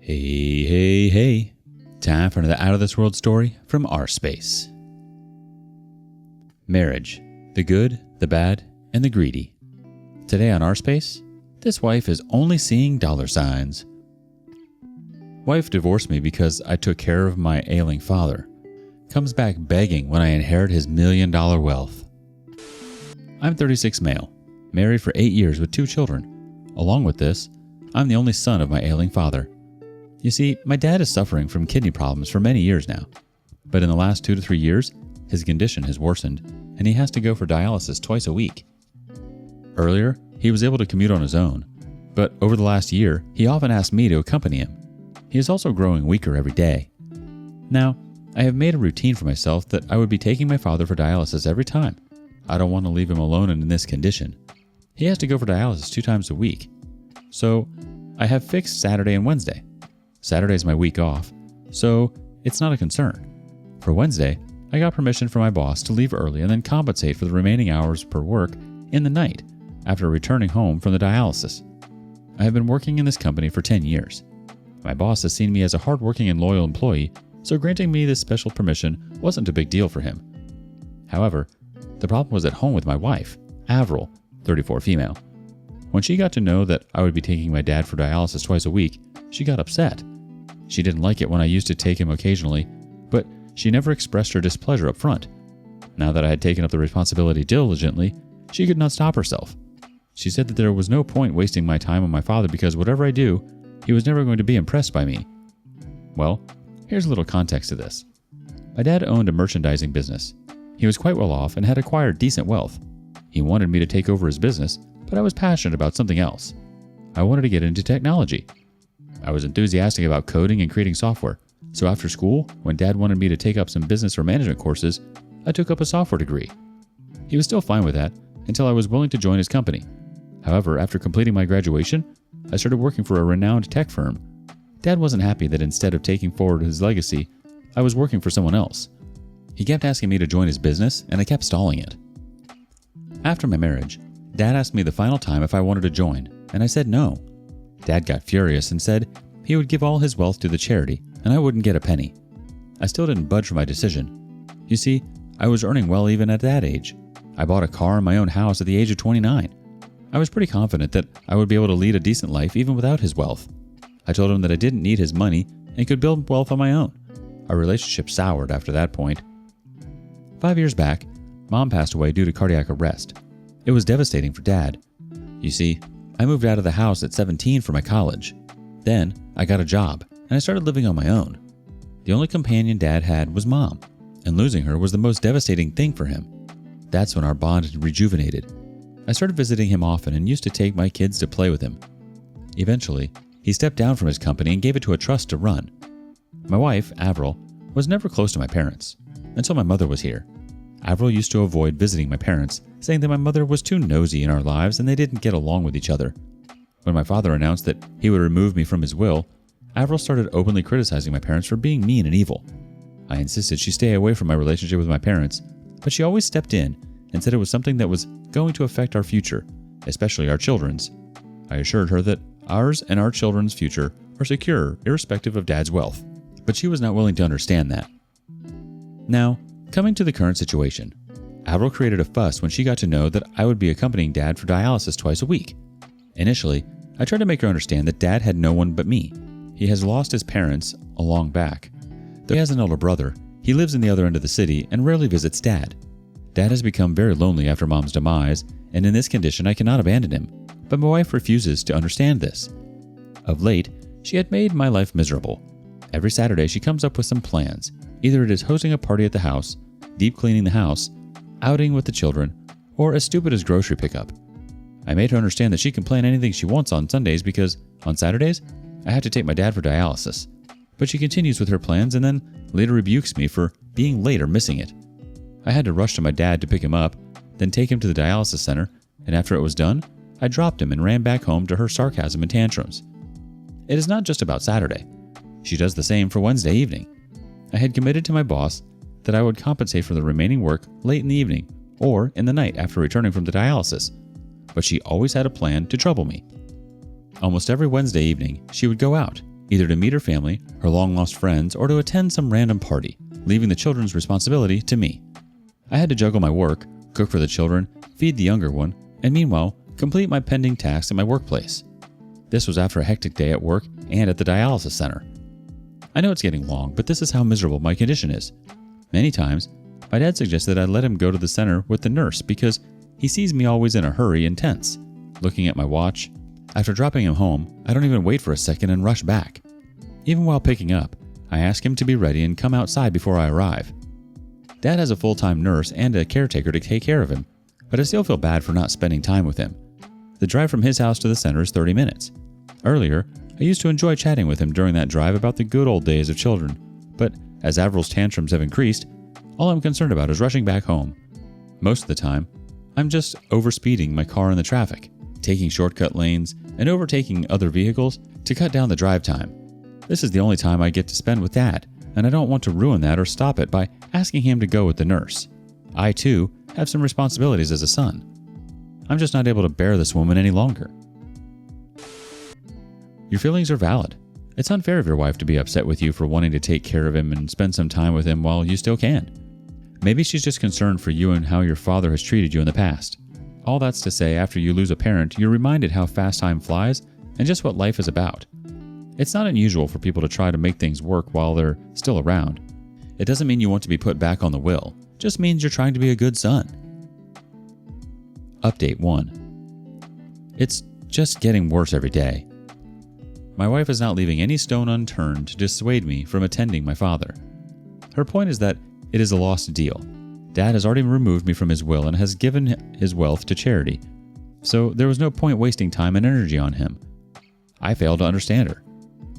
Hey. Time for another Out of This World story from rSpace. Marriage. The good, the bad, and the greedy. Today on rSpace, this wife is only seeing dollar signs. Wife divorced me because I took care of my ailing father. Comes back begging when I inherit his $1 million wealth. I'm 36 male, married for 8 years with 2 children. Along with this, I'm the only son of my ailing father. You see, my dad is suffering from kidney problems for many years now. But in the last 2 to 3 years, his condition has worsened and he has to go for dialysis twice a week. Earlier, he was able to commute on his own, but over the last year, he often asked me to accompany him. He is also growing weaker every day. Now, I have made a routine for myself that I would be taking my father for dialysis every time. I don't want to leave him alone in this condition. He has to go for dialysis 2 times a week. So, I have fixed Saturday and Wednesday. Saturday is my week off, so it's not a concern. For Wednesday, I got permission from my boss to leave early and then compensate for the remaining hours per work in the night after returning home from the dialysis. I have been working in this company for 10 years. My boss has seen me as a hardworking and loyal employee, so granting me this special permission wasn't a big deal for him. However, the problem was at home with my wife, Avril, 34 female. When she got to know that I would be taking my dad for dialysis twice a week, she got upset. She didn't like it when I used to take him occasionally, but she never expressed her displeasure up front. Now that I had taken up the responsibility diligently, she could not stop herself. She said that there was no point wasting my time on my father because whatever I do, he was never going to be impressed by me. Well, here's a little context to this. My dad owned a merchandising business. He was quite well off and had acquired decent wealth. He wanted me to take over his business, but I was passionate about something else. I wanted to get into technology. I was enthusiastic about coding and creating software, so after school, when Dad wanted me to take up some business or management courses, I took up a software degree. He was still fine with that until I was willing to join his company. However, after completing my graduation, I started working for a renowned tech firm. Dad wasn't happy that instead of taking forward his legacy, I was working for someone else. He kept asking me to join his business, and I kept stalling it. After my marriage, Dad asked me the final time if I wanted to join, and I said no. Dad got furious and said he would give all his wealth to the charity, and I wouldn't get a penny. I still didn't budge from my decision. You see, I was earning well even at that age. I bought a car and my own house at the age of 29. I was pretty confident that I would be able to lead a decent life even without his wealth. I told him that I didn't need his money and could build wealth on my own. Our relationship soured after that point. 5 years back, Mom passed away due to cardiac arrest. It was devastating for Dad. You see, I moved out of the house at 17 for my college. Then, I got a job, and I started living on my own. The only companion Dad had was Mom, and losing her was the most devastating thing for him. That's when our bond had rejuvenated. I started visiting him often and used to take my kids to play with him. Eventually, he stepped down from his company and gave it to a trust to run. My wife, Avril, was never close to my parents, until my mother was here. Avril used to avoid visiting my parents, saying that my mother was too nosy in our lives and they didn't get along with each other. When my father announced that he would remove me from his will, Avril started openly criticizing my parents for being mean and evil. I insisted she stay away from my relationship with my parents, but she always stepped in and said it was something that was going to affect our future, especially our children's. I assured her that ours and our children's future are secure irrespective of Dad's wealth, but she was not willing to understand that. Now, coming to the current situation, Avril created a fuss when she got to know that I would be accompanying Dad for dialysis twice a week. Initially, I tried to make her understand that Dad had no one but me. He has lost his parents a long back. Though he has an older brother, he lives in the other end of the city and rarely visits Dad. Dad has become very lonely after Mom's demise, and in this condition I cannot abandon him, but my wife refuses to understand this. Of late, she had made my life miserable. Every Saturday she comes up with some plans. Either it is hosting a party at the house, deep cleaning the house, outing with the children, or as stupid as grocery pickup. I made her understand that she can plan anything she wants on Sundays because, on Saturdays, I have to take my dad for dialysis. But she continues with her plans and then later rebukes me for being late or missing it. I had to rush to my dad to pick him up, then take him to the dialysis center, and after it was done, I dropped him and ran back home to her sarcasm and tantrums. It is not just about Saturday. She does the same for Wednesday evening. I had committed to my boss that I would compensate for the remaining work late in the evening or in the night after returning from the dialysis, but she always had a plan to trouble me. Almost every Wednesday evening, she would go out, either to meet her family, her long-lost friends, or to attend some random party, leaving the children's responsibility to me. I had to juggle my work, cook for the children, feed the younger one, and meanwhile, complete my pending tasks at my workplace. This was after a hectic day at work and at the dialysis center. I know it's getting long, but this is how miserable my condition is. Many times, my dad suggested I let him go to the center with the nurse because he sees me always in a hurry and tense. Looking at my watch, after dropping him home, I don't even wait for a second and rush back. Even while picking up, I ask him to be ready and come outside before I arrive. Dad has a full-time nurse and a caretaker to take care of him, but I still feel bad for not spending time with him. The drive from his house to the center is 30 minutes. Earlier, I used to enjoy chatting with him during that drive about the good old days of children, but as Avril's tantrums have increased, all I'm concerned about is rushing back home. Most of the time, I'm just overspeeding my car in the traffic, taking shortcut lanes, and overtaking other vehicles to cut down the drive time. This is the only time I get to spend with Dad, and I don't want to ruin that or stop it by asking him to go with the nurse. I, too, have some responsibilities as a son. I'm just not able to bear this woman any longer. Your feelings are valid. It's unfair of your wife to be upset with you for wanting to take care of him and spend some time with him while you still can. Maybe she's just concerned for you and how your father has treated you in the past. All that's to say, after you lose a parent, you're reminded how fast time flies and just what life is about. It's not unusual for people to try to make things work while they're still around. It doesn't mean you want to be put back on the wheel. It just means you're trying to be a good son. Update 1. It's just getting worse every day. My wife is not leaving any stone unturned to dissuade me from attending my father. Her point is that it is a lost deal. Dad has already removed me from his will and has given his wealth to charity, so there was no point wasting time and energy on him. I fail to understand her.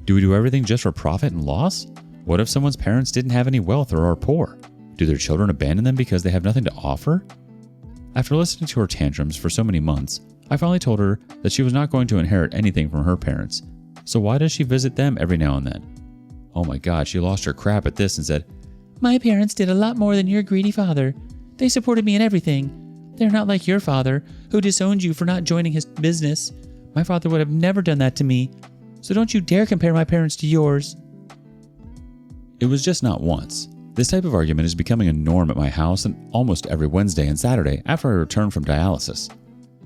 Do we do everything just for profit and loss? What if someone's parents didn't have any wealth or are poor? Do their children abandon them because they have nothing to offer? After listening to her tantrums for so many months, I finally told her that she was not going to inherit anything from her parents. So why does she visit them every now and then? Oh my God, she lost her crap at this and said, "My parents did a lot more than your greedy father. They supported me in everything. They're not like your father, who disowned you for not joining his business. My father would have never done that to me. So don't you dare compare my parents to yours." It was just not once. This type of argument is becoming a norm at my house and almost every Wednesday and Saturday after I return from dialysis.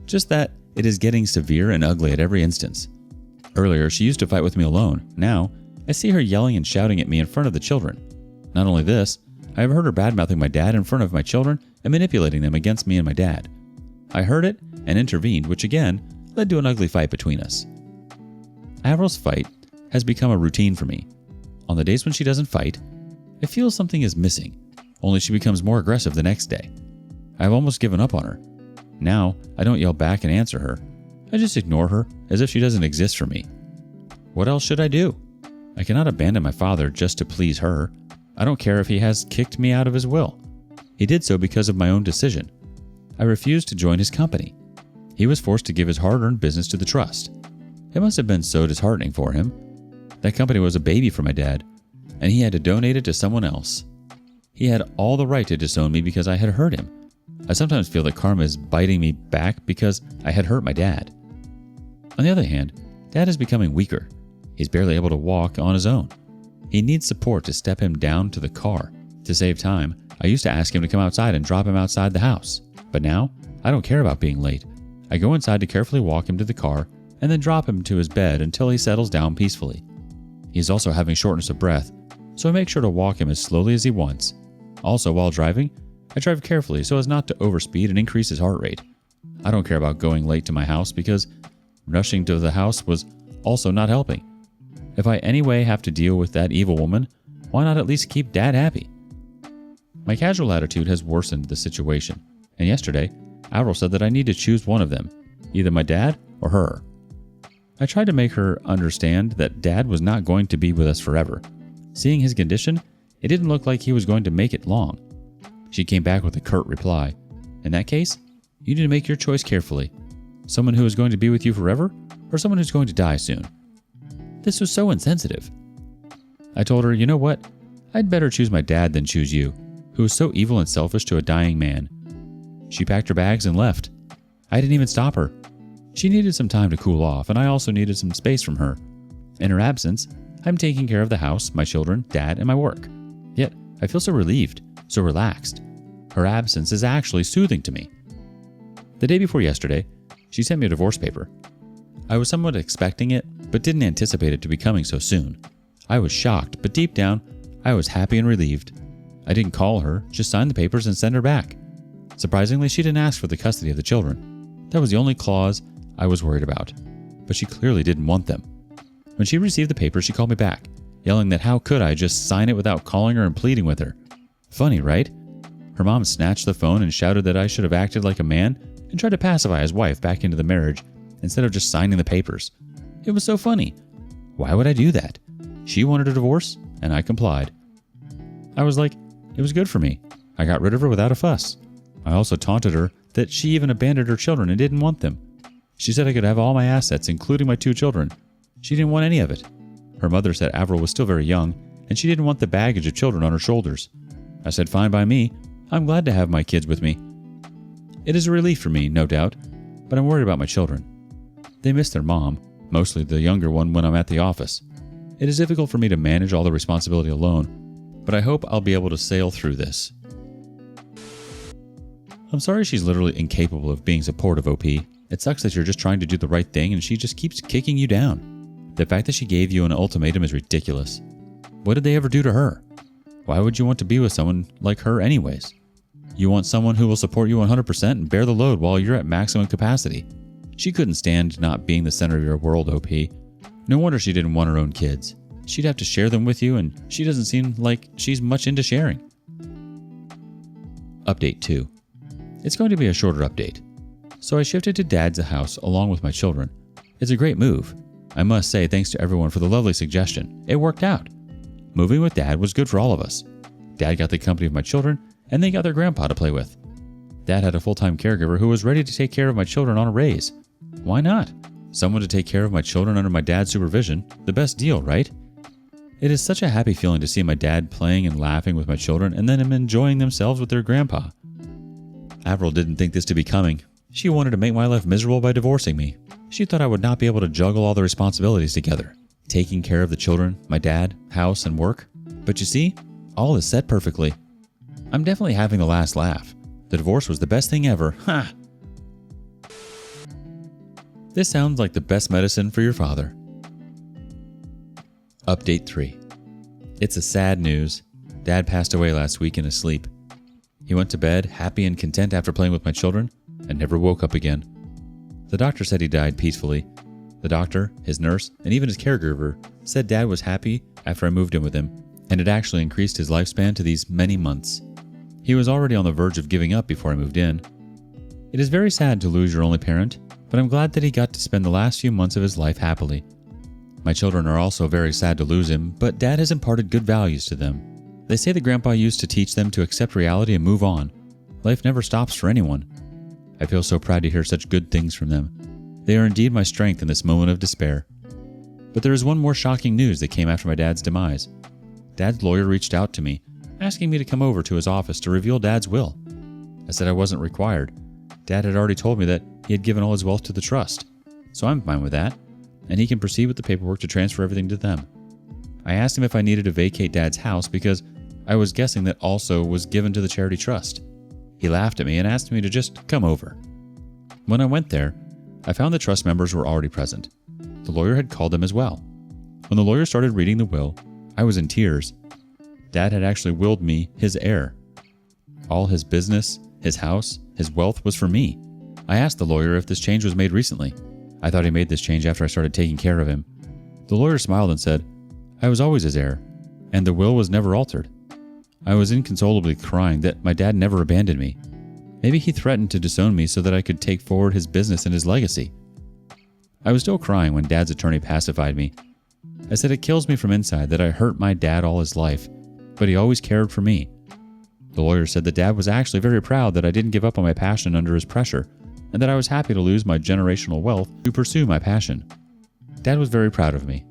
Just that it is getting severe and ugly at every instance. Earlier, she used to fight with me alone. Now, I see her yelling and shouting at me in front of the children. Not only this, I have heard her badmouthing my dad in front of my children and manipulating them against me and my dad. I heard it and intervened, which again led to an ugly fight between us. Avril's fight has become a routine for me. On the days when she doesn't fight, I feel something is missing, only she becomes more aggressive the next day. I've almost given up on her. Now, I don't yell back and answer her. I just ignore her as if she doesn't exist for me. What else should I do? I cannot abandon my father just to please her. I don't care if he has kicked me out of his will. He did so because of my own decision. I refused to join his company. He was forced to give his hard-earned business to the trust. It must have been so disheartening for him. That company was a baby for my dad, and he had to donate it to someone else. He had all the right to disown me because I had hurt him. I sometimes feel that karma is biting me back because I had hurt my dad. On the other hand, Dad is becoming weaker. He's barely able to walk on his own. He needs support to step him down to the car. To save time, I used to ask him to come outside and drop him outside the house. But now, I don't care about being late. I go inside to carefully walk him to the car and then drop him to his bed until he settles down peacefully. He's also having shortness of breath, so I make sure to walk him as slowly as he wants. Also, while driving, I drive carefully so as not to overspeed and increase his heart rate. I don't care about going late to my house because rushing to the house was also not helping. If I anyway have to deal with that evil woman, why not at least keep Dad happy? My casual attitude has worsened the situation, and yesterday, Avril said that I need to choose one of them, either my dad or her. I tried to make her understand that Dad was not going to be with us forever. Seeing his condition, it didn't look like he was going to make it long. She came back with a curt reply. In that case, you need to make your choice carefully. Someone who is going to be with you forever, or someone who's going to die soon. This was so insensitive. I told her, you know what? I'd better choose my dad than choose you, who is so evil and selfish to a dying man. She packed her bags and left. I didn't even stop her. She needed some time to cool off, and I also needed some space from her. In her absence, I'm taking care of the house, my children, Dad, and my work. Yet, I feel so relieved, so relaxed. Her absence is actually soothing to me. The day before yesterday, she sent me a divorce paper. I was somewhat expecting it, but didn't anticipate it to be coming so soon. I was shocked, but deep down, I was happy and relieved. I didn't call her, just signed the papers and sent her back. Surprisingly, she didn't ask for the custody of the children. That was the only clause I was worried about, but she clearly didn't want them. When she received the paper, she called me back, yelling that how could I just sign it without calling her and pleading with her. Funny, right? Her mom snatched the phone and shouted that I should have acted like a man and tried to pacify his wife back into the marriage instead of just signing the papers. It was so funny. Why would I do that? She wanted a divorce, and I complied. I was like, it was good for me. I got rid of her without a fuss. I also taunted her that she even abandoned her children and didn't want them. She said I could have all my assets, including my 2 children. She didn't want any of it. Her mother said Avril was still very young, and she didn't want the baggage of children on her shoulders. I said fine by me. I'm glad to have my kids with me. It is a relief for me, no doubt, but I'm worried about my children. They miss their mom, mostly the younger one when I'm at the office. It is difficult for me to manage all the responsibility alone, but I hope I'll be able to sail through this. I'm sorry she's literally incapable of being supportive, OP. It sucks that you're just trying to do the right thing and she just keeps kicking you down. The fact that she gave you an ultimatum is ridiculous. What did they ever do to her? Why would you want to be with someone like her anyways? You want someone who will support you 100% and bear the load while you're at maximum capacity. She couldn't stand not being the center of your world, OP. No wonder she didn't want her own kids. She'd have to share them with you, and she doesn't seem like she's much into sharing. Update 2. It's going to be a shorter update. So I shifted to Dad's house along with my children. It's a great move. I must say thanks to everyone for the lovely suggestion. It worked out. Moving with Dad was good for all of us. Dad got the company of my children, and they got their grandpa to play with. Dad had a full-time caregiver who was ready to take care of my children on a raise. Why not? Someone to take care of my children under my dad's supervision. The best deal, right? It is such a happy feeling to see my dad playing and laughing with my children and then him enjoying themselves with their grandpa. Avril didn't think this to be coming. She wanted to make my life miserable by divorcing me. She thought I would not be able to juggle all the responsibilities together. Taking care of the children, my dad, house, and work. But you see, all is set perfectly. I'm definitely having the last laugh. The divorce was the best thing ever. Ha! This sounds like the best medicine for your father. Update 3. It's a sad news. Dad passed away last week in his sleep. He went to bed happy and content after playing with my children and never woke up again. The doctor said he died peacefully. The doctor, his nurse, and even his caregiver said Dad was happy after I moved in with him, and it actually increased his lifespan to these many months. He was already on the verge of giving up before I moved in. It is very sad to lose your only parent, but I'm glad that he got to spend the last few months of his life happily. My children are also very sad to lose him, but Dad has imparted good values to them. They say the grandpa used to teach them to accept reality and move on. Life never stops for anyone. I feel so proud to hear such good things from them. They are indeed my strength in this moment of despair. But there is one more shocking news that came after my dad's demise. Dad's lawyer reached out to me, asking me to come over to his office to reveal Dad's will. I said I wasn't required. Dad had already told me that he had given all his wealth to the trust, so I'm fine with that, and he can proceed with the paperwork to transfer everything to them. I asked him if I needed to vacate Dad's house because I was guessing that also was given to the charity trust. He laughed at me and asked me to just come over. When I went there, I found the trust members were already present. The lawyer had called them as well. When the lawyer started reading the will, I was in tears. Dad had actually willed me his heir. All his business, his house, his wealth was for me. I asked the lawyer if this change was made recently. I thought he made this change after I started taking care of him. The lawyer smiled and said, I was always his heir, and the will was never altered. I was inconsolably crying that my dad never abandoned me. Maybe he threatened to disown me so that I could take forward his business and his legacy. I was still crying when Dad's attorney pacified me. I said it kills me from inside that I hurt my dad all his life, but he always cared for me. The lawyer said that Dad was actually very proud that I didn't give up on my passion under his pressure, and that I was happy to lose my generational wealth to pursue my passion. Dad was very proud of me.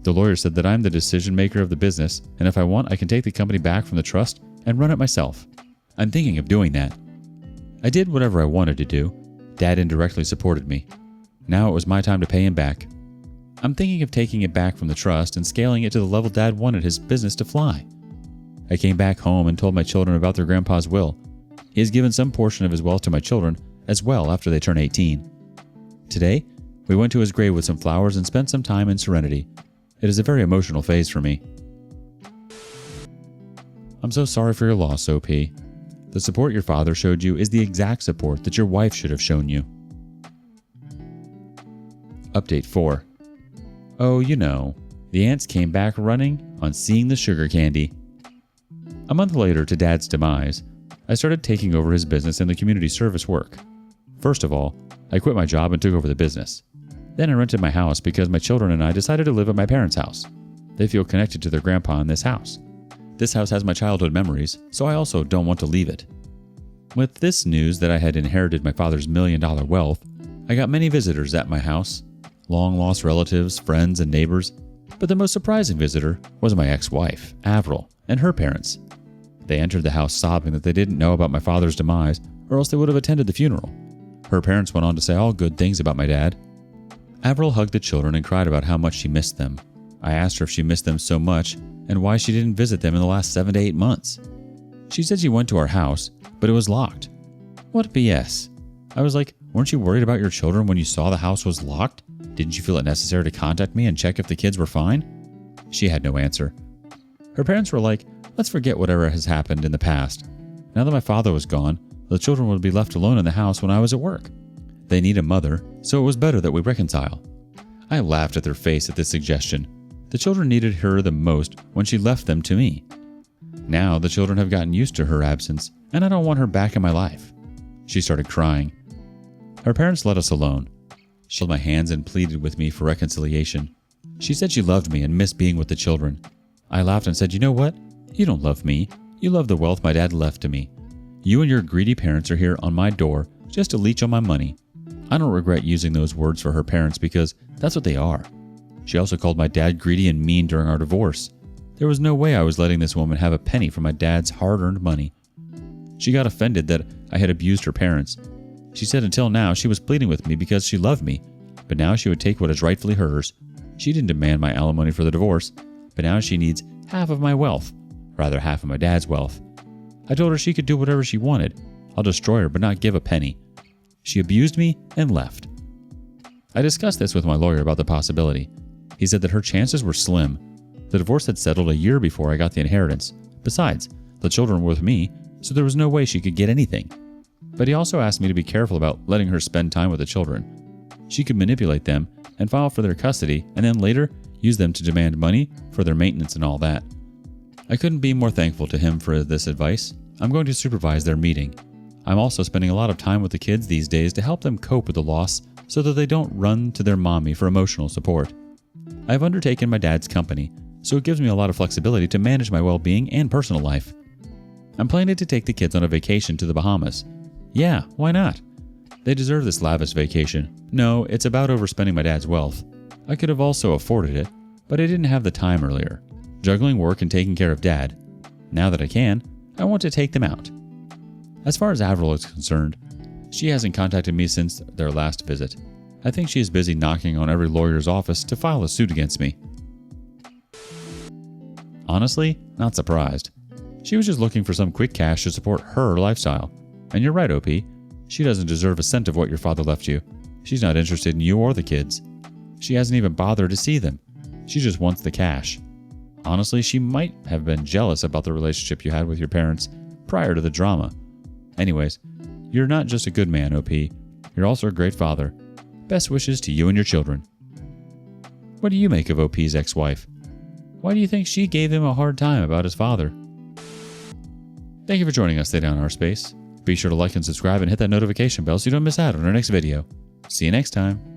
The lawyer said that I'm the decision maker of the business, and if I want, I can take the company back from the trust and run it myself. I'm thinking of doing that. I did whatever I wanted to do. Dad indirectly supported me. Now it was my time to pay him back. I'm thinking of taking it back from the trust and scaling it to the level Dad wanted his business to fly. I came back home and told my children about their grandpa's will. He has given some portion of his wealth to my children as well after they turn 18. Today, we went to his grave with some flowers and spent some time in serenity. It is a very emotional phase for me. I'm so sorry for your loss, OP. The support your father showed you is the exact support that your wife should have shown you. Update 4. Oh, you know, the ants came back running on seeing the sugar candy. A month later to Dad's demise, I started taking over his business and the community service work. First of all, I quit my job and took over the business. Then I rented my house because my children and I decided to live at my parents' house. They feel connected to their grandpa in this house. This house has my childhood memories, so I also don't want to leave it. With this news that I had inherited my father's $1 million wealth, I got many visitors at my house, long-lost relatives, friends, and neighbors, but the most surprising visitor was my ex-wife, Avril, and her parents. They entered the house sobbing that they didn't know about my father's demise, or else they would have attended the funeral. Her parents went on to say all good things about my dad. Avril hugged the children and cried about how much she missed them. I asked her if she missed them so much and why she didn't visit them in the last 7 to 8 months. She said she went to our house, but it was locked. What BS? I was like, weren't you worried about your children when you saw the house was locked? Didn't you feel it necessary to contact me and check if the kids were fine? She had no answer. Her parents were like, let's forget whatever has happened in the past. Now that my father was gone, the children would be left alone in the house when I was at work. They need a mother, so it was better that we reconcile. I laughed at their face at this suggestion. The children needed her the most when she left them to me. Now the children have gotten used to her absence, and I don't want her back in my life. She started crying. Her parents let us alone. She held my hands and pleaded with me for reconciliation. She said she loved me and missed being with the children. I laughed and said, you know what? You don't love me. You love the wealth my dad left to me. You and your greedy parents are here on my door just to leech on my money. I don't regret using those words for her parents because that's what they are. She also called my dad greedy and mean during our divorce. There was no way I was letting this woman have a penny from my dad's hard-earned money. She got offended that I had abused her parents. She said until now she was pleading with me because she loved me, but now she would take what is rightfully hers. She didn't demand my alimony for the divorce, but now she needs half of my wealth, rather half of my dad's wealth. I told her she could do whatever she wanted. I'll destroy her but not give a penny. She abused me and left. I discussed this with my lawyer about the possibility. He said that her chances were slim. The divorce had settled a year before I got the inheritance. Besides, the children were with me, so there was no way she could get anything. But he also asked me to be careful about letting her spend time with the children. She could manipulate them and file for their custody and then later use them to demand money for their maintenance and all that. I couldn't be more thankful to him for this advice. I'm going to supervise their meeting. I'm also spending a lot of time with the kids these days to help them cope with the loss so that they don't run to their mommy for emotional support. I've undertaken my dad's company, so it gives me a lot of flexibility to manage my well-being and personal life. I'm planning to take the kids on a vacation to the Bahamas. Yeah, why not? They deserve this lavish vacation. No, it's about overspending my dad's wealth. I could have also afforded it, but I didn't have the time earlier. Juggling work and taking care of dad. Now that I can, I want to take them out. As far as Avril is concerned, she hasn't contacted me since their last visit. I think she is busy knocking on every lawyer's office to file a suit against me. Honestly, not surprised. She was just looking for some quick cash to support her lifestyle. And you're right, OP. She doesn't deserve a cent of what your father left you. She's not interested in you or the kids. She hasn't even bothered to see them. She just wants the cash. Honestly, she might have been jealous about the relationship you had with your parents prior to the drama. Anyways, you're not just a good man, OP. You're also a great father. Best wishes to you and your children. What do you make of OP's ex-wife? Why do you think she gave him a hard time about his father? Thank you for joining us today on rSpace. Be sure to like and subscribe and hit that notification bell so you don't miss out on our next video. See you next time.